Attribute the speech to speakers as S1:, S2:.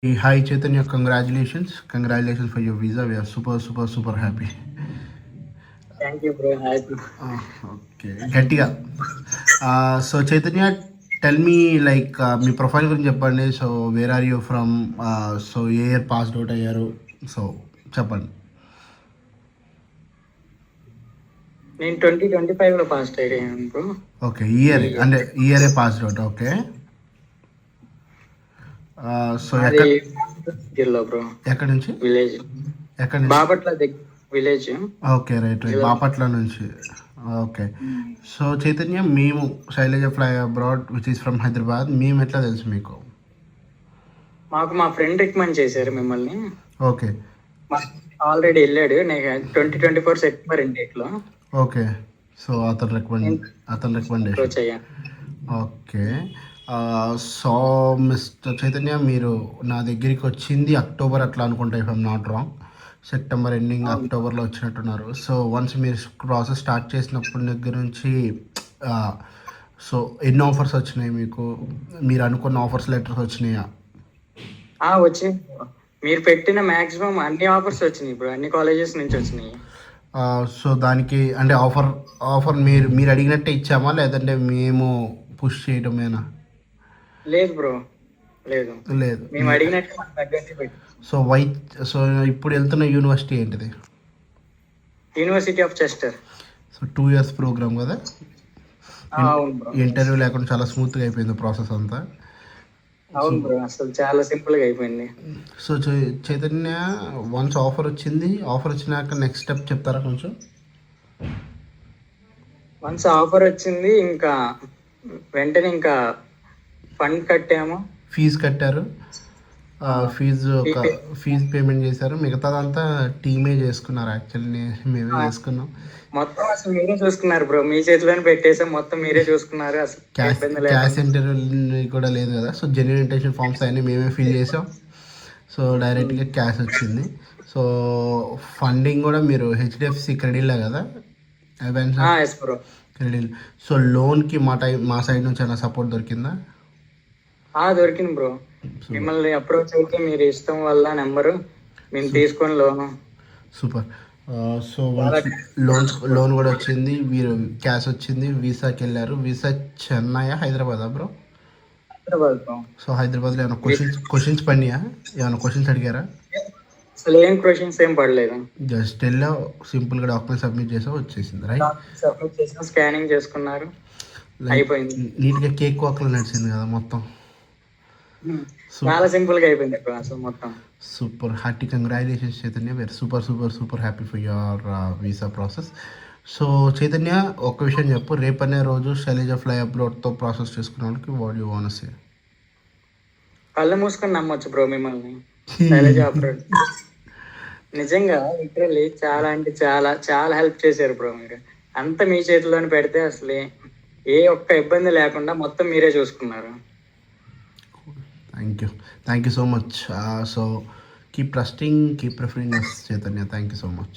S1: Hey, hi Chaitanya, congratulations. Congratulations for your visa. We are super, super, super happy.
S2: Thank you bro. Happy.
S1: Okay, గట్టిగా. So Chaitanya, tell me like మీ profile గురించి చెప్పండి. So where are you from? So ఏ year passed out అయ్యారు? So చెప్పండి.
S2: నేను 2025లో pass అయ్యాను బ్రో.
S1: ఓకే,
S2: ఈ
S1: ఇయర్ అంటే ఇయరే పాస్డ్ అవుట్. ఓకే. సో
S2: మాది జిల్లా బ్రో.
S1: ఎక్కడి నుంచి?
S2: విలేజ్
S1: ఎక్కడి నుంచి?
S2: బాపట్ల దగ్గర village.
S1: Okay, right right, Bapatla నుంచి. ఓకే. సో చైతన్య, మేము Shailaja fly abroad which is from Hyderabad. మేము ఎట్లా తెలుసు మీకు?
S2: మాకు మా ఫ్రెండ్ రికమెండ్ చేశారు మిమ్మల్ని.
S1: ఓకే.
S2: ఆల్రెడీ వెళ్ళాడు. నేను 2024 సెప్టెంబర్ ఇంటేక్లో.
S1: ఓకే. సో అతని రికమెండేషన్.
S2: అప్రోచ్ అయ్యాను.
S1: ఓకే. సో మిస్టర్ చైతన్య, మీరు నా దగ్గరికి వచ్చింది అక్టోబర్ అట్లా అనుకుంటా, if I'm not wrong. September ending అక్టోబర్లో వచ్చినట్టున్నారు. సో వన్స్ మీరు ప్రాసెస్ స్టార్ట్ చేసినప్పటి దగ్గర నుంచి సో ఎన్ని ఆఫర్స్ వచ్చినాయి మీకు? మీరు అనుకున్న ఆఫర్స్ లెటర్స్ వచ్చినాయా?
S2: వచ్చి మీరు పెట్టిన మాక్సిమం అన్ని ఆఫర్స్ వచ్చినాయి ఇప్పుడు, అన్ని కాలేజెస్ నుంచి వచ్చినాయి.
S1: సో దానికి అంటే ఆఫర్ మీరు అడిగినట్టే ఇచ్చామా, లేదంటే మేము పుష్ చేయడమేనా?
S2: లేదు బ్రో, లేదు.
S1: లేదు,
S2: మేము అడిగినట్టు మాకు తగ్గట్టు పెట్టి.
S1: సో ఇప్పుడు వెళ్తున్న యూనివర్సిటీ ఏంటిది?
S2: University of Chester.
S1: So 2 years programme కదా?
S2: అవును బ్రో.
S1: ఇంటర్వ్యూ లేకుండా చాలా స్మూత్గా అయిపోయింది ప్రాసెస్ అంతా.
S2: అవును బ్రో, అసలు చాలా సింపుల్గా అయిపోయింది.
S1: సో చైతన్య, వన్స్ ఆఫర్ వచ్చింది, ఆఫర్ వచ్చినాక నెక్స్ట్ స్టెప్ చెప్తారా కొంచెం?
S2: వన్స్ ఆఫర్ వచ్చింది, ఇంకా వెంటనే ఇంకా ఫండ్ కట్టాము.
S1: ఫీజు కట్టారు. ఫీజు పేమెంట్ చేశారు. మిగతాదంతా టీమే చేసుకున్నారు. యాక్చువల్లీ మేమే చేసుకున్నాం
S2: మొత్తం. అసలు మీరే చూసుకున్నారు బ్రో, మీ చేతిలోనే పెట్టేసాం మొత్తం, మీరే చూసుకున్నారు. అసలు
S1: క్యాష్ ఇంటర్వ్యూ కూడా లేదు కదా. సో జెన్యున్ ఇంటెన్షన్ ఫామ్స్ అన్నీ మేమే ఫిల్ చేసాం. సో డైరెక్ట్గా క్యాష్ వచ్చింది. సో ఫండింగ్ కూడా మీరు హెచ్డిఎఫ్సి క్రెడిట్లే కదా? క్రెడిట్. సో లోన్కి మా సైడ్ నుంచి ఏమైనా సపోర్ట్ దొరికిందా?
S2: దొరికింది బ్రో. మిమ్మల్ని అప్రోచ్ అయితే మీరు ఇష్టం వల్ల నెంబరు మేము తీసుకొని లోను.
S1: సూపర్. సో లోన్ కూడా వచ్చింది, మీరు క్యాష్ వచ్చింది, వీసాకి వెళ్ళారు. వీసా చెన్నై హైదరాబాదా బ్రో?
S2: హైదరాబాద్ బ్రో.
S1: సో హైదరాబాద్లో ఏమైనా క్వశ్చన్స్ పడినాయా? ఏమైనా క్వశ్చన్స్ అడిగారా?
S2: అసలు ఏం క్వశ్చన్స్ ఏం పడలేదు.
S1: జస్ట్ వెళ్ళా, సింపుల్గా డాక్యుమెంట్ సబ్మిట్ చేసా, వచ్చేసింది. రైట్,
S2: సబ్మిట్ చేసిన, స్కానింగ్ చేసుకున్నారు, అయిపోయింది.
S1: నీట్గా కేక్ వాక్లో నడిచింది కదా మొత్తం.
S2: చాలా సింపుల్ గా అయిపోయింది అసలు మొత్తం.
S1: Super. Hearty congratulations Chaitanya. Very super super super happy for your visa process. So Chaitanya, ఒక విషయం చెప్పు, రేపనే రోజు శైలజ ఫ్లై అబ్రాడ్తో ప్రాసెస్ చేసుకున్న వాళ్ళకి what you want to say?
S2: కళ్ళు మూసుకొని నమ్మొచ్చు బ్రో మిమ్మల్ని. శైలజ అబ్రాడ్ నిజంగా లిటరల్లీ చాలా అంటే చాలా చాలా హెల్ప్ చేశారు బ్రో. మీరు అంతా మీ చేతిలోనే పెడితే అసలు ఏ ఒక్క ఇబ్బంది లేకుండా మొత్తం మీరే చూసుకున్నారు.
S1: Thank you so much. So keep trusting, keep preferring us, Chaitanya. Thank you so much.